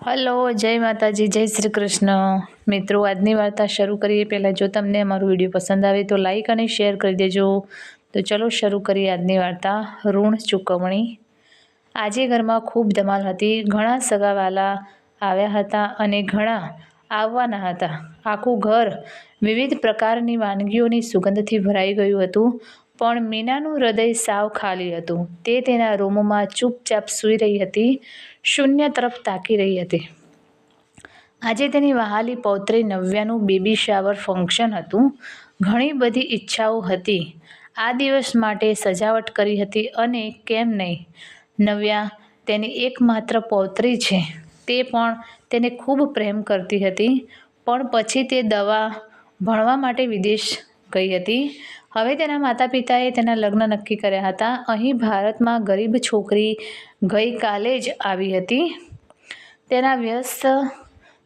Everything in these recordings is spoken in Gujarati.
હલો, જય માતાજી, જય શ્રી કૃષ્ણ. મિત્રો, આજની વાર્તા શરૂ કરીએ પહેલાં જો તમને અમારો વિડીયો પસંદ આવે તો લાઈક અને શેર કરી દેજો. તો ચલો શરૂ કરીએ આજની વાર્તા. ઋણ ચૂકવણી. આજે ઘરમાં ખૂબ ધમાલ હતી. ઘણા સગાવાલા આવ્યા હતા અને ઘણા આવવાના હતા. આખું ઘર વિવિધ પ્રકારની વાનગીઓની સુગંધથી ભરાઈ ગયું હતું. પણ મીનાનું હૃદય સાવ ખાલી હતું. તે તેના રૂમમાં ચૂપચાપ સૂઈ રહી હતી, શૂન્ય તરફ તાકી રહી હતી. આજે તેની વહાલી પૌત્રી નવ્યાનું બેબી શાવર ફંક્શન હતું. ઘણી બધી ઈચ્છાઓ હતી. આ દિવસ માટે સજાવટ કરી હતી અને કેમ નહીં, નવ્યા તેની એકમાત્ર પૌત્રી છે. તે પણ તેને ખૂબ પ્રેમ કરતી હતી. પણ પછી તે ભણવા માટે વિદેશ ગઈ હતી. હવે તેના માતા પિતાએ તેના લગ્ન નક્કી કર્યા હતા. અહીં ભારતમાં ગરીબ છોકરી ગઈકાલે જ આવી હતી. તેના વ્યસ્ત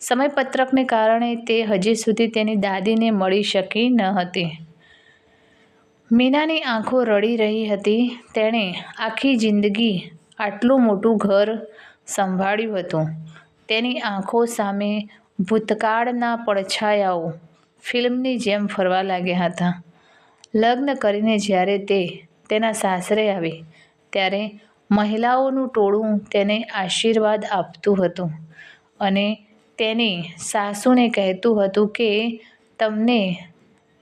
સમયપત્રકને કારણે તે હજી સુધી તેની દાદીને મળી શકી ન હતી. મીનાની આંખો રડી રહી હતી. તેણે આખી જિંદગી આટલું મોટું ઘર સંભાળ્યું હતું. તેની આંખો સામે ભૂતકાળના પડછાયાઓ ફિલ્મની જેમ ફરવા લાગ્યા હતા. લગ્ન કરીને જ્યારે તે તેના સાસરે આવી ત્યારે મહિલાઓનું ટોળું તેને આશીર્વાદ આપતું હતું અને તેની સાસુને કહેતું હતું કે તમને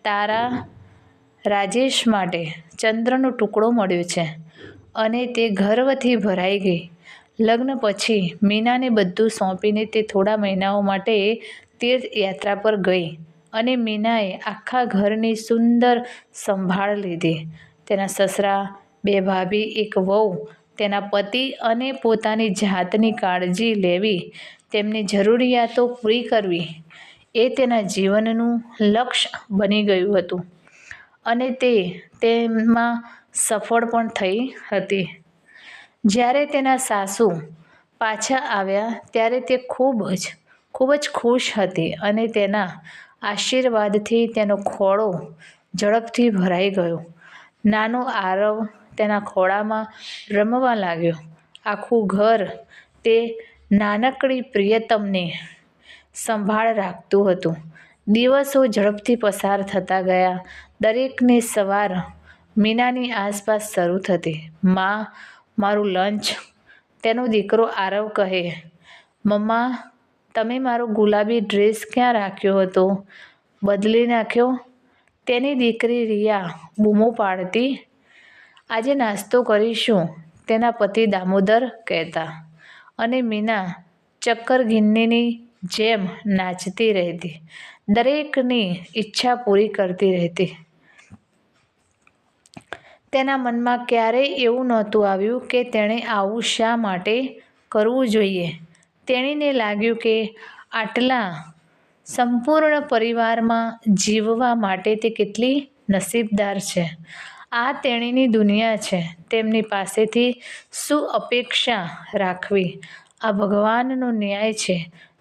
તારા રાજેશ માટે ચંદ્રનો ટુકડો મળ્યો છે. અને તે ગર્વથી ભરાઈ ગઈ. લગ્ન પછી મીનાને બધું સોંપીને તે થોડા મહિનાઓ માટે તીર્થયાત્રા પર ગઈ અને મીનાએ આખા ઘરની સુંદર સંભાળ લીધી. તેના સસરા, 2 ભાભી, 1 વહુ, તેના પતિ અને પોતાની જાતની કાળજી લેવી, તેમની જરૂરિયાતો પૂરી કરવી એ તેના જીવનનું લક્ષ્ય બની ગયું હતું અને તે તેમાં સફળ પણ થઈ હતી. જ્યારે તેના સાસુ પાછા આવ્યા ત્યારે તે ખૂબ જ ખુશ હતી અને તેના આશીર્વાદથી તેનો ખોળો ઝડપથી ભરાઈ ગયો. નાનો આરવ તેના ખોળામાં રમવા લાગ્યો. આખું ઘર તે નાનકડી પ્રિયતમને સંભાળ રાખતું હતું. દિવસો ઝડપથી પસાર થતા ગયા. દરેકની સવાર મીનાની આસપાસ શરૂ થતી. માં, મારું લંચ. તેનો દીકરો આરવ કહે, મમ્મા, તમે મારો ગુલાબી ડ્રેસ ક્યાં રાખ્યો હતો? બદલી નાખ્યો? તેની દીકરી રિયા બૂમો પાડતી. આજે નાસ્તો કરીશું, તેના પતિ દામોદર કહેતા. અને મીના ચક્કરગિન્નીની જેમ નાચતી રહેતી, દરેકની ઈચ્છા પૂરી કરતી રહેતી. તેના મનમાં ક્યારેય એવું નહોતું આવ્યું કે તેણે આવું શા માટે કરવું જોઈએ. તેણીને લાગ્યું કે આટલા સંપૂર્ણ પરિવારમાં જીવવા માટે તે કેટલી નસીબદાર છે. આ તેણીની દુનિયા છે. તેમની પાસેથી શું અપેક્ષા રાખવી? આ ભગવાનનો ન્યાય છે.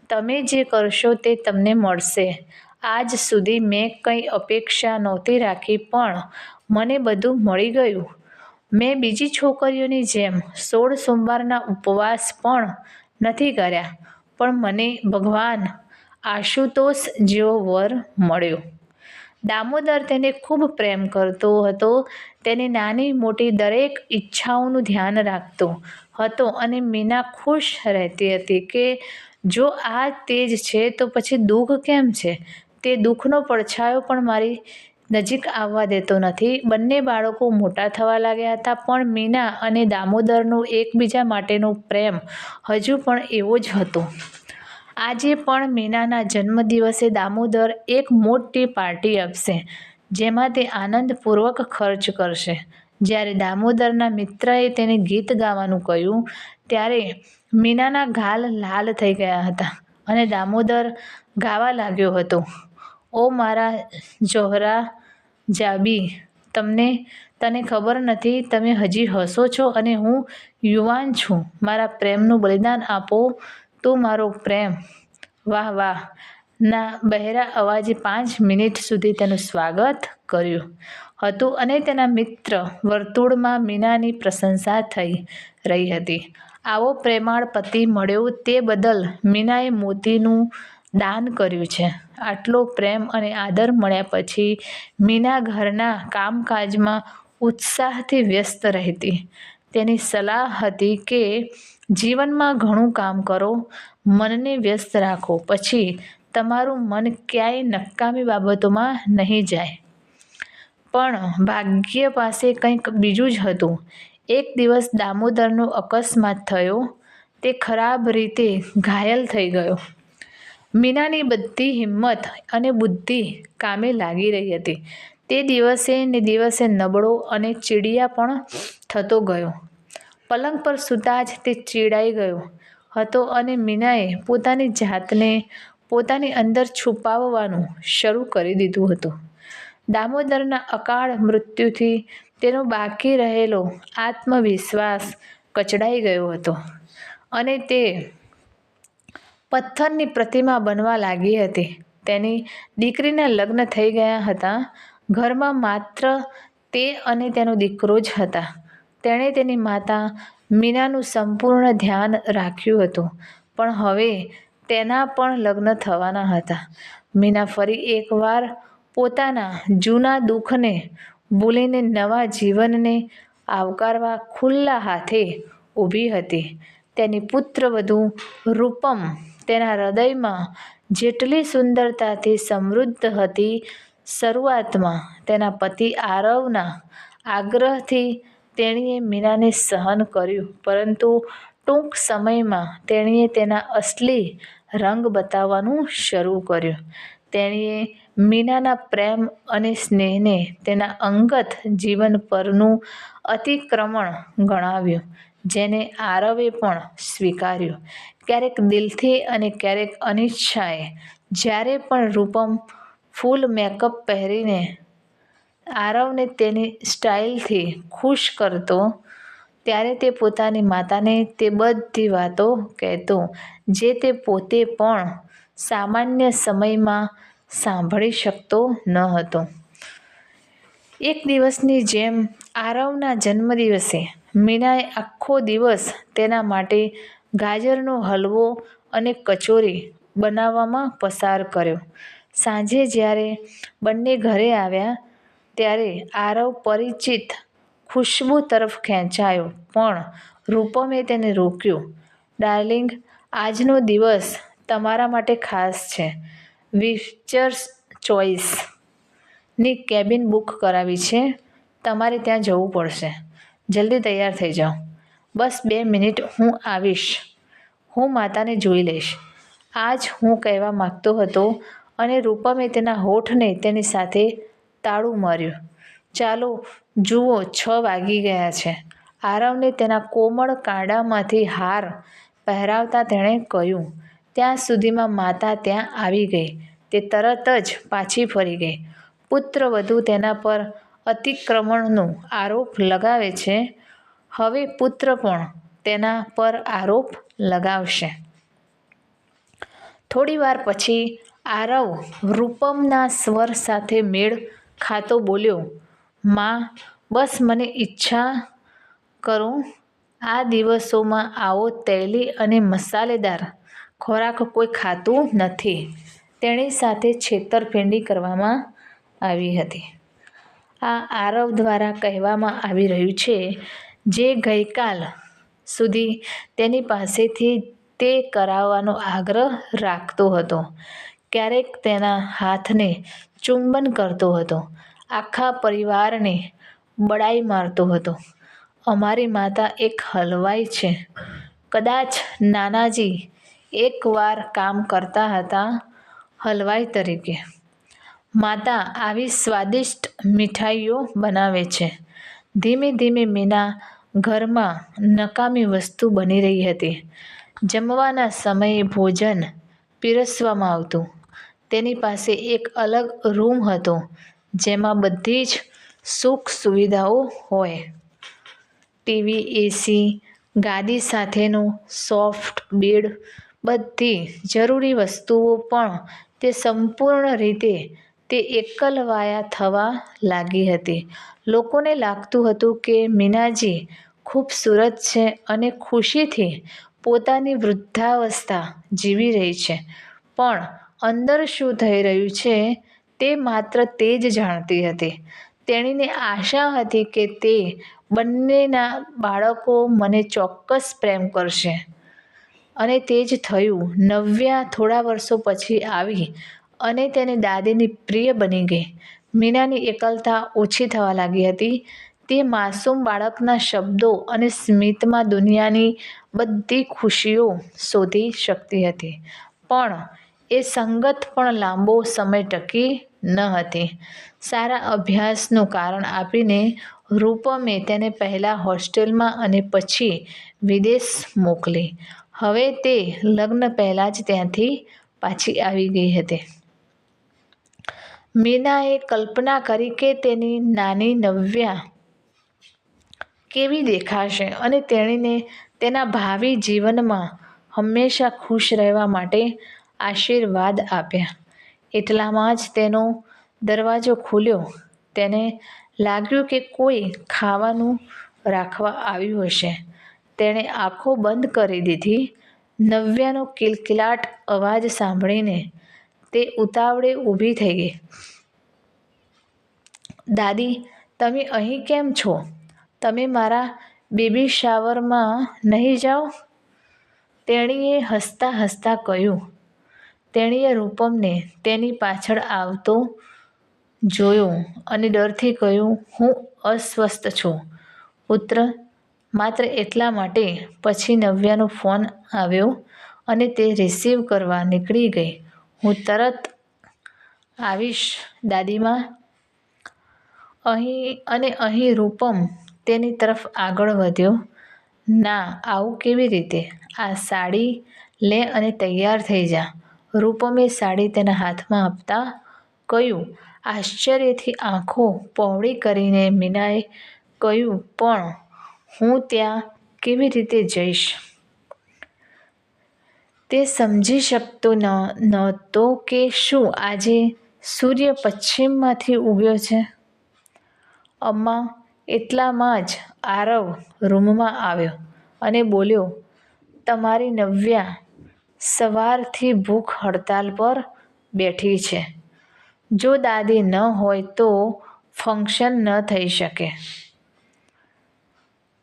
તમે જે કરશો તે તમને મળશે. આજ સુધી મેં કંઈ અપેક્ષા નહોતી રાખી પણ મને બધું મળી ગયું. મેં બીજી છોકરીઓની જેમ 16 સોમવારના ઉપવાસ પણ નથી કર્યા પણ મને ભગવાન આશુતોષ જેવો વર મળ્યો. દામોદર તેને ખૂબ પ્રેમ કરતો હતો. તેની નાની મોટી દરેક ઈચ્છાઓનું ધ્યાન રાખતો હતો અને મીના ખુશ રહેતી હતી કે જો આ તે જ છે તો પછી દુઃખ કેમ છે? તે દુઃખનો પડછાયો પણ મારી નજીક આવવા દેતો નથી. બંને બાળકો મોટા થવા લાગ્યા હતા પણ મીના અને દામોદરનો એકબીજા માટેનો પ્રેમ હજુ પણ એવો જ હતો. આજે પણ મીનાના જન્મદિવસે દામોદર એક મોટી પાર્ટી આપશે જેમાં તે આનંદપૂર્વક ખર્ચ કરશે. જ્યારે દામોદરના મિત્રએ તેને ગીત ગાવાનું કહ્યું ત્યારે મીનાના ગાલ લાલ થઈ ગયા હતા અને દામોદર ગાવા લાગ્યો હતો, ઓ મારા ઝોહરા જાબી, તને ખબર નથી, તમે હજી હસો છો અને હું યુવાન છું. મારા પ્રેમનું બલિદાન આપો, તું મારો પ્રેમ. વાહ વાહ. ના બહેરા અવાજે 5 મિનિટ સુધી તેનું સ્વાગત કર્યું હતું અને તેના મિત્ર વર્તુળમાં મીનાની પ્રશંસા થઈ રહી હતી. આવો પ્રેમાળ પતિ મળ્યો તે બદલ મીનાએ મોતીનું દાન કર્યું છે. આટલો પ્રેમ અને આદર મળ્યા પછી મીના ઘરના કામકાજમાં ઉત્સાહથી વ્યસ્ત રહેતી. તેની સલાહ હતી કે જીવનમાં ઘણું કામ કરો, મનને વ્યસ્ત રાખો, પછી તમારું મન ક્યાંય નકામી બાબતોમાં નહીં જાય. પણ ભાગ્ય પાસે કંઈક બીજું જ હતું. એક દિવસ દામોદરનો અકસ્માત થયો. તે ખરાબ રીતે ઘાયલ થઈ ગયો. મીનાની બધી હિંમત અને બુદ્ધિ કામે લાગી રહી હતી. તે દિવસે ને દિવસે નબળો અને ચીડિયા પણ થતો ગયો. પલંગ પર સૂતાં જ તે ચીડાઈ ગયો હતો અને મીનાએ પોતાની જાતને પોતાની અંદર છુપાવવાનું શરૂ કરી દીધું હતું. દામોદરના અકાળ મૃત્યુથી તેનો બાકી રહેલો આત્મવિશ્વાસ કચડાઈ ગયો હતો અને તે પથ્થરની પ્રતિમા બનવા લાગી હતી. તેની દીકરીના લગ્ન થઈ ગયા હતા. ઘરમાં માત્ર તે અને તેનો દીકરો જ હતા. તેણે તેની માતા મીનાનું સંપૂર્ણ ધ્યાન રાખ્યું હતું, પણ હવે તેના પણ લગ્ન થવાના હતા. મીના ફરી એકવાર પોતાના જૂના દુઃખને ભૂલીને નવા જીવનને આવકારવા ખુલ્લા હાથે ઊભી હતી. તેની પુત્રવધૂ રૂપમ તેના હૃદયમાં જેટલી સુંદરતાથી સમૃદ્ધ હતી, શરૂઆતમાં તેના પતિ આરવના આગ્રહથી તેણીએ મીનાને સહન કર્યું, પરંતુ ટૂંક સમયમાં તેણીએ તેના અસલી રંગ બતાવવાનું શરૂ કર્યું. તેણીએ મીનાના પ્રેમ અને સ્નેહને તેના અંગત જીવન પરનું અતિક્રમણ ગણાવ્યું, જેને આરવે પણ સ્વીકાર્યું. ક્યારેક દિલથી અને ક્યારેક અનિચ્છાએ. જ્યારે પણ રૂપમ ફૂલ મેકઅપ પહેરીને આરવને તેની સ્ટાઇલથી ખુશ કરતો, ત્યારે તે પોતાની માતાને તે બધી વાતો કહેતો જે તે પોતે પણ સામાન્ય સમયમાં સાંભળી શકતો ન હતો. એક દિવસની જેમ આરવના જન્મદિવસે મીનાએ આખો દિવસ તેના માટે ગાજરનો હલવો અને કચોરી બનાવવામાં પસાર કર્યો. સાંજે જ્યારે બંને ઘરે આવ્યા ત્યારે આરવ પરિચિત ખુશ્બુ તરફ ખેંચાયો, પણ રૂપમે તેને રોક્યો. ડાર્લિંગ, આજનો દિવસ તમારા માટે ખાસ છે. વિચર્સ ચોઈસ ની કેબિન બુક કરાવી છે. તમારે ત્યાં જવું પડશે. જલ્દી તૈયાર થઈ જાઓ. બસ 2 મિનિટ, હું આવીશ. હું માતાને જોઈ લઈશ. આ જ હું કહેવા માંગતો હતો અને રૂપમે તેના હોઠને તેની સાથે તાળું માર્યું. ચાલો, જુઓ 6 વાગી ગયા છે. આરવને તેના કોમળ કાંડામાંથી હાર પહેરાવતા તેણે કહ્યું. ત્યાં સુધીમાં માતા ત્યાં આવી ગઈ. તે તરત જ પાછી ફરી ગઈ. પુત્રવધૂ તેના પર અતિક્રમણનો આરોપ લગાવે છે. હવે પુત્ર પણ તેના પર આરોપ લગાવશે. થોડીવાર પછી આરવ રૂપમના સ્વર સાથે મેળ ખાતો બોલ્યો, માં, બસ મને ઈચ્છા કરું. આ દિવસોમાં આવો તૈલી અને મસાલેદાર ખોરાક કોઈ ખાતું નથી. તેણી સાથે છેતરપિંડી કરવામાં આવી હતી. આ આરવ દ્વારા કહેવામાં આવી રહ્યું છે, જે ગઈકાલ સુધી તેની પાસેથી તે કરાવવાનો આગ્રહ રાખતો હતો. ક્યારેક તેના હાથને ચુંબન કરતો હતો. આખા પરિવારને બડાઈ મારતો હતો. અમારી માતા એક હલવાઈ છે. કદાચ નાનાજી એકવાર કામ કરતા હતા હલવાઈ તરીકે. માતા આવી સ્વાદિષ્ટ મીઠાઈઓ બનાવે છે. ધીમે ધીમે મીના ઘરમાં નકામી વસ્તુ બની રહી હતી. જમવાના સમયે ભોજન પીરસવામાં આવતું. તેની પાસે એક અલગ રૂમ હતો, જેમાં બધી જ સુખ સુવિધાઓ હોય. ટીવી, એસી, ગાદી સાથેનો સોફ્ટ બેડ, બધી જરૂરી વસ્તુઓ, પણ તે સંપૂર્ણ રીતે તે એકલવાયા થવા લાગી હતી. લોકોને લાગતું હતું કે મીનાજી ખૂબસૂરત છે અને ખુશીથી પોતાની વૃદ્ધાવસ્થા જીવી રહી છે, પણ અંદર શું થઈ રહ્યું છે તે માત્ર તે જ જાણતી હતી. તેણીને આશા હતી કે તે બંનેના બાળકો મને ચોક્કસ પ્રેમ કરશે, અને તે જ થયું. નવ્યા થોડા વર્ષો પછી આવી અને તેની દાદીની પ્રિય બની ગઈ. મીનાની એકલતા ઓછી થવા લાગી હતી. તે માસૂમ બાળકના શબ્દો અને સ્મિતમાં દુનિયાની બધી ખુશીઓ શોધી શકતી હતી, પણ એ સંગત પણ લાંબો સમય ટકી ન હતી. સારા અભ્યાસનું કારણ આપીને રૂપમે તેને પહેલાં હોસ્ટેલમાં અને પછી વિદેશ મોકલી. હવે તે લગ્ન પહેલાં જ ત્યાંથી પાછી આવી ગઈ હતી. મીનાએ કલ્પના કરી કે તેની નાની નવ્યા કેવી દેખાશે અને તેણીને તેના ભાવિ જીવનમાં હંમેશા ખુશ રહેવા માટે આશીર્વાદ આપ્યા. એટલામાં જ તેનો દરવાજો ખુલ્યો. તેને લાગ્યું કે કોઈ ખાવાનું રાખવા આવ્યું હશે. તેણે આંખો બંધ કરી દીધી. નવ્યાનો કિલકિલાટ અવાજ સાંભળીને તે ઉતાવળે ઊભી થઈ ગઈ. દાદી, તમે અહીં કેમ છો? તમે મારા બેબી શાવરમાં નહીં જાઓ? તેણીએ હસતાં હસતાં કહ્યું. તેણીએ રૂપમને તેની પાછળ આવતો જોયો અને ડરથી કહ્યું, હું અસ્વસ્થ છું, પુત્ર. માત્ર એટલા માટે. પછી નવ્યાનો ફોન આવ્યો અને તે રિસીવ કરવા નીકળી ગઈ. હું તરત આવીશ, દાદીમા. અહીં રૂપમ તેની તરફ આગળ વધ્યો. ના, આવું કેવી રીતે? આ સાડી લે અને તૈયાર થઈ જા. રૂપમે સાડી તેના હાથમાં આપતાં કહ્યું. આશ્ચર્યથી આંખો પહોળી કરીને મીનાએ કહ્યું, પણ હું ત્યાં કેવી રીતે જઈશ? તે સમજી શકતો નહોતો કે શું આજે સૂર્ય પશ્ચિમમાંથી ઉગ્યો છે. અમ્મા. એટલામાં જ આરવ રૂમમાં આવ્યો અને બોલ્યો, તમારી નવ્યા સવારથી ભૂખ હડતાલ પર બેઠી છે. જો દાદી ન હોય તો ફંક્શન ન થઈ શકે.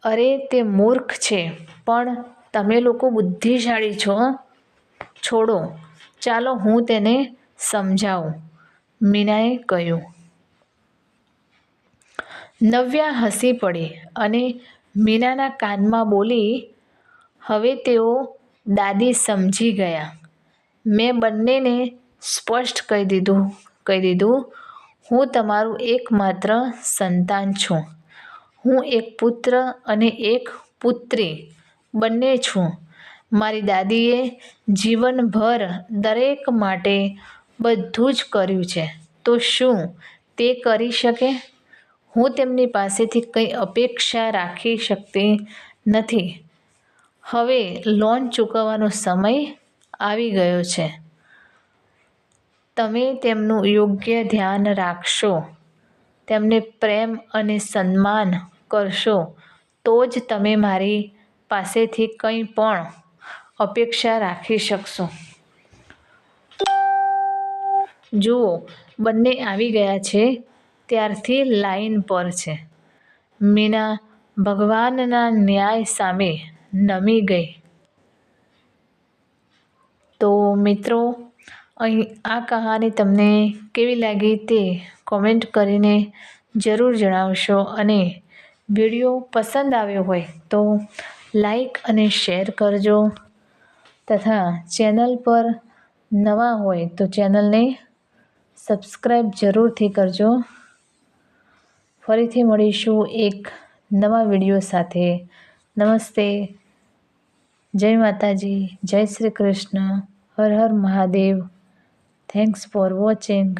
અરે, તે મૂર્ખ છે, પણ તમે લોકો બુદ્ધિશાળી છો. છોડો, ચાલો હું તેને સમજાવું, મીનાએ કહ્યું. નવ્યા હસી પડી અને મીનાના કાનમાં બોલી, હવે તેઓ દાદી સમજી ગયા. મેં બંનેને સ્પષ્ટ કહી દીધું, હું તમારું એકમાત્ર સંતાન છું. હું એક પુત્ર અને એક પુત્રી બંને છું. મારી દાદીએ જીવનભર દરેક માટે બધું જ કર્યું છે, તો શું તે કરી શકે? હું તેમની પાસેથી કંઈ અપેક્ષા રાખી શકતી નથી. હવે લોન ચૂકવવાનો સમય આવી ગયો છે. તમે તેમનું યોગ્ય ધ્યાન રાખશો, તેમને પ્રેમ અને સન્માન કરશો, તો જ તમે મારી પાસેથી કંઈ પણ અપેક્ષા રાખી શકશો. જુઓ, બંને આવી ગયા છે, ત્યારથી લાઈન પર છે. મીના ભગવાનના ન્યાય સામે નમી ગઈ. તો મિત્રો, આ કહાની તમને કેવી લાગી તે કોમેન્ટ કરીને જરૂર જણાવશો, અને વિડીયો પસંદ આવ્યો હોય તો લાઈક અને શેર કરજો, તથા ચેનલ પર નવા હોય તો ચેનલને સબસ્ક્રાઈબ જરૂરથી કરજો. ફરીથી મળીશું એક નવા વિડીયો સાથે. નમસ્તે. જય માતાજી. જય શ્રી કૃષ્ણ. હર હર મહાદેવ. Thanks for watching.